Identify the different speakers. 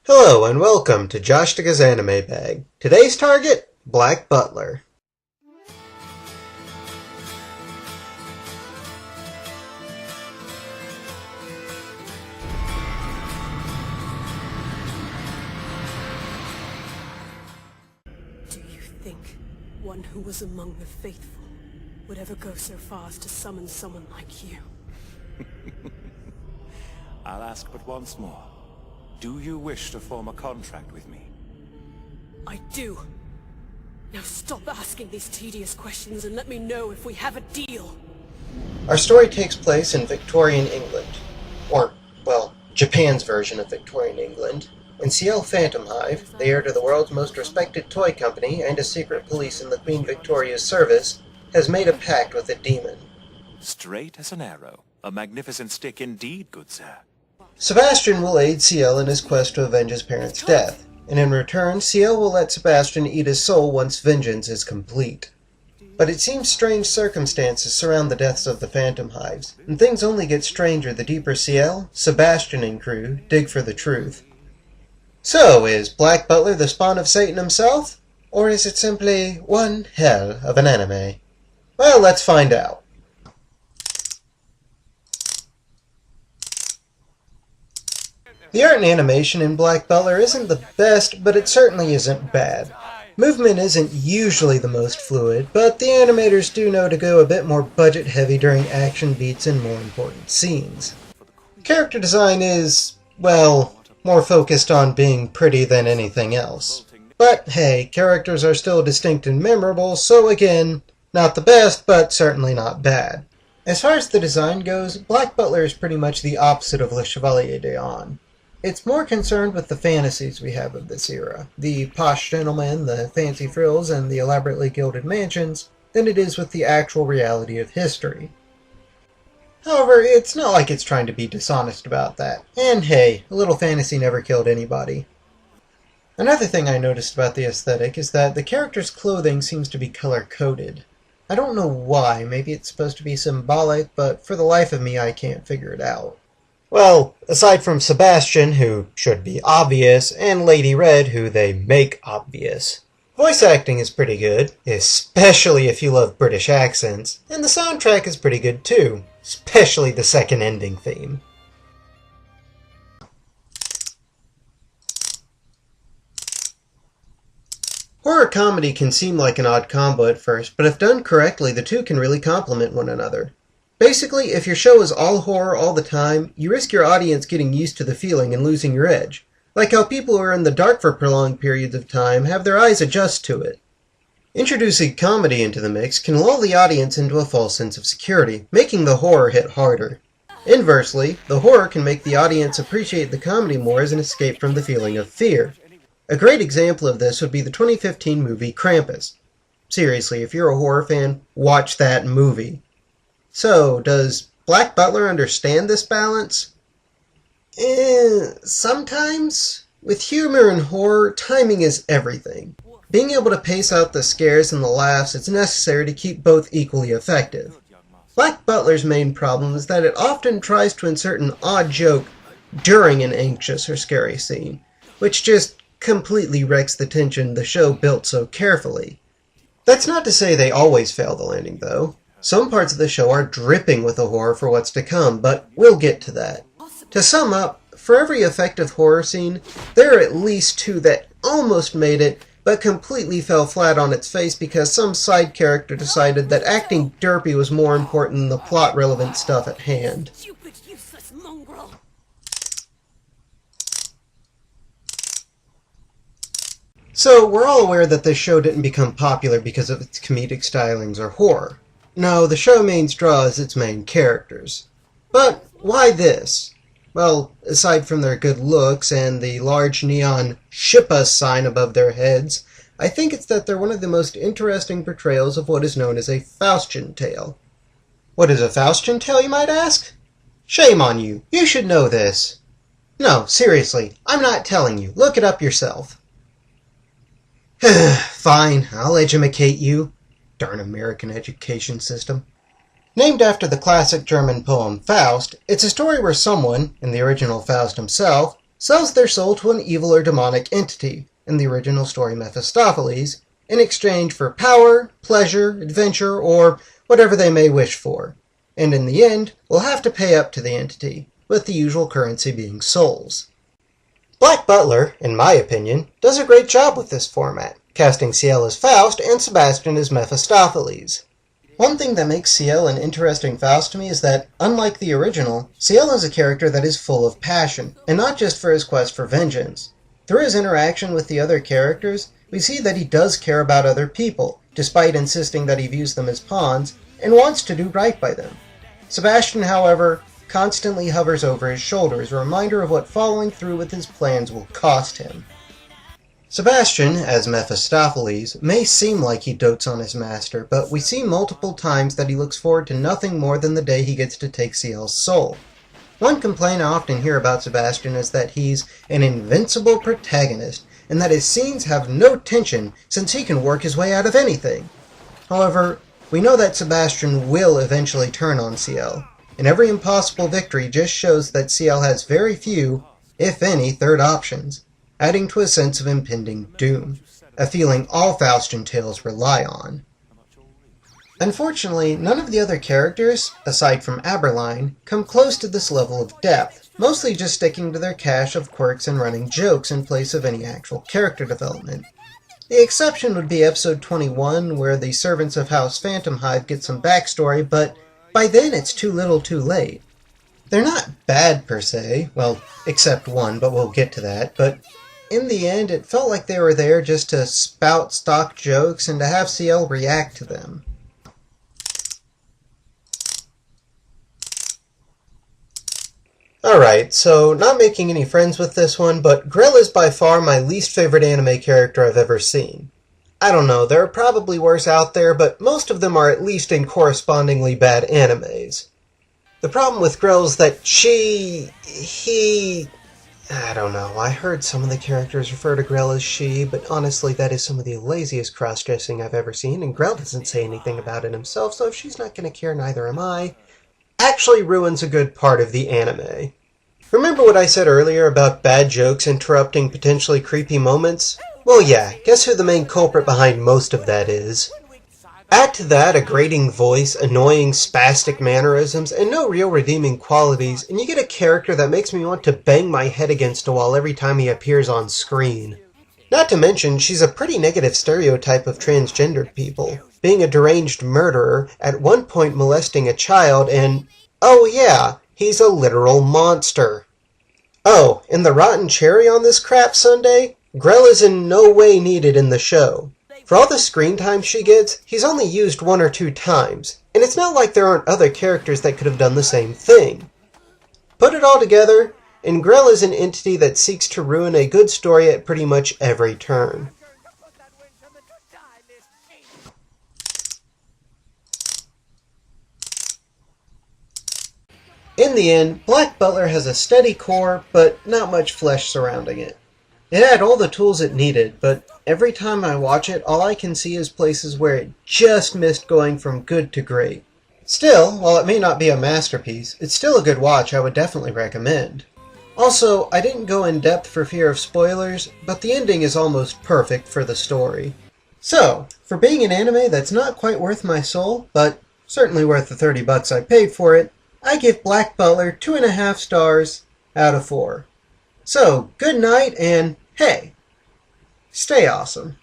Speaker 1: Hello and welcome to Joshtika's Anime Bag. Today's target, Black Butler.
Speaker 2: Do you think one who was among the faithful would ever go so far as to summon someone like you?
Speaker 3: I'll ask but once more. Do you wish to form a contract with me?
Speaker 2: I do. Now stop asking these tedious questions and let me know if we have a deal.
Speaker 1: Our story takes place in Victorian England. Or, well, Japan's version of Victorian England. In CL Phantom Hive, the heir to the world's most respected toy company and a secret police in the Queen Victoria's service, has made a pact with a demon.
Speaker 3: Straight as an arrow. A magnificent stick indeed, good sir.
Speaker 1: Sebastian will aid CL in his quest to avenge his parents' death, and in return, CL will let Sebastian eat his soul once vengeance is complete. But it seems strange circumstances surround the deaths of the Phantom Hives, and things only get stranger the deeper CL, Sebastian and crew dig for the truth. So, is Black Butler the spawn of Satan himself? Or is it simply one hell of an anime? Well, let's find out. The art and animation in Black Butler isn't the best, but it certainly isn't bad. Movement isn't usually the most fluid, but the animators do know to go a bit more budget-heavy during action beats and more important scenes. Character design is, well, more focused on being pretty than anything else. But hey, characters are still distinct and memorable, so again, not the best, but certainly not bad. As far as the design goes, Black Butler is pretty much the opposite of Le Chevalier d'Eon. It's more concerned with the fantasies we have of this era, the posh gentlemen, the fancy frills, and the elaborately gilded mansions, than it is with the actual reality of history. However, it's not like it's trying to be dishonest about that, and hey, a little fantasy never killed anybody. Another thing I noticed about the aesthetic is that the character's clothing seems to be color-coded. I don't know why, maybe it's supposed to be symbolic, but for the life of me I can't figure it out. Well, aside from Sebastian, who should be obvious, and Lady Red, who they make obvious. Voice acting is pretty good, especially if you love British accents, and the soundtrack is pretty good too, especially the second ending theme. Horror comedy can seem like an odd combo at first, but if done correctly, the two can really complement one another. Basically, if your show is all horror all the time, you risk your audience getting used to the feeling and losing your edge. Like how people who are in the dark for prolonged periods of time have their eyes adjust to it. Introducing comedy into the mix can lull the audience into a false sense of security, making the horror hit harder. Inversely, the horror can make the audience appreciate the comedy more as an escape from the feeling of fear. A great example of this would be the 2015 movie Krampus. Seriously, if you're a horror fan, watch that movie. So, does Black Butler understand this balance? Sometimes. With humor and horror, timing is everything. Being able to pace out the scares and the laughs is necessary to keep both equally effective. Black Butler's main problem is that it often tries to insert an odd joke during an anxious or scary scene, which just completely wrecks the tension the show built so carefully. That's not to say they always fail the landing, though. Some parts of the show are dripping with the horror for what's to come, but we'll get to that. To sum up, for every effective horror scene, there are at least two that almost made it, but completely fell flat on its face because some side character decided that acting derpy was more important than the plot-relevant stuff at hand.
Speaker 2: Stupid, useless mongrel!
Speaker 1: So, we're all aware that this show didn't become popular because of its comedic stylings or horror. No, the show's main draw is its main characters. But why this? Well, aside from their good looks and the large neon "Ship Us" sign above their heads, I think it's that they're one of the most interesting portrayals of what is known as a Faustian tale. What is a Faustian tale, you might ask? Shame on you, you should know this. No, seriously, I'm not telling you, look it up yourself. Fine, I'll educate you. Darn American education system. Named after the classic German poem Faust, it's a story where someone, in the original Faust himself, sells their soul to an evil or demonic entity, in the original story Mephistopheles, in exchange for power, pleasure, adventure, or whatever they may wish for, and in the end will have to pay up to the entity, with the usual currency being souls. Black Butler, in my opinion, does a great job with this format, casting Ciel as Faust and Sebastian as Mephistopheles. One thing that makes Ciel an interesting Faust to me is that, unlike the original, Ciel is a character that is full of passion, and not just for his quest for vengeance. Through his interaction with the other characters, we see that he does care about other people, despite insisting that he views them as pawns, and wants to do right by them. Sebastian, however, constantly hovers over his shoulder as a reminder of what following through with his plans will cost him. Sebastian, as Mephistopheles, may seem like he dotes on his master, but we see multiple times that he looks forward to nothing more than the day he gets to take Ciel's soul. One complaint I often hear about Sebastian is that he's an invincible protagonist, and that his scenes have no tension since he can work his way out of anything. However, we know that Sebastian will eventually turn on Ciel, and every impossible victory just shows that Ciel has very few, if any, third options, adding to a sense of impending doom, a feeling all Faustian tales rely on. Unfortunately, none of the other characters, aside from Aberline, come close to this level of depth, mostly just sticking to their cache of quirks and running jokes in place of any actual character development. The exception would be episode 21, where the servants of House Phantomhive get some backstory, but by then it's too little too late. They're not bad per se, well, except one, but we'll get to that, but in the end it felt like they were there just to spout stock jokes and to have Ciel react to them. Alright, so not making any friends with this one, but Grell is by far my least favorite anime character I've ever seen. I don't know, there are probably worse out there, but most of them are at least in correspondingly bad animes. The problem with Grell is that I don't know, I heard some of the characters refer to Grell as she, but honestly that is some of the laziest cross-dressing I've ever seen, and Grell doesn't say anything about it himself, so if she's not going to care, neither am I. Actually ruins a good part of the anime. Remember what I said earlier about bad jokes interrupting potentially creepy moments? Well yeah, guess who the main culprit behind most of that is? Add to that a grating voice, annoying spastic mannerisms, and no real redeeming qualities, and you get a character that makes me want to bang my head against a wall every time he appears on screen. Not to mention, she's a pretty negative stereotype of transgendered people, being a deranged murderer, at one point molesting a child, and, oh yeah, he's a literal monster. Oh, and the rotten cherry on this crap sundae? Grell is in no way needed in the show. For all the screen time she gets, he's only used 1 or 2 times, and it's not like there aren't other characters that could have done the same thing. Put it all together, and Grell is an entity that seeks to ruin a good story at pretty much every turn. In the end, Black Butler has a steady core, but not much flesh surrounding it. It had all the tools it needed, but every time I watch it, all I can see is places where it just missed going from good to great. Still, while it may not be a masterpiece, it's still a good watch I would definitely recommend. Also, I didn't go in depth for fear of spoilers, but the ending is almost perfect for the story. So, for being an anime that's not quite worth my soul, but certainly worth the $30 I paid for it, I give Black Butler 2.5 stars out of 4. So, good night, and hey, stay awesome.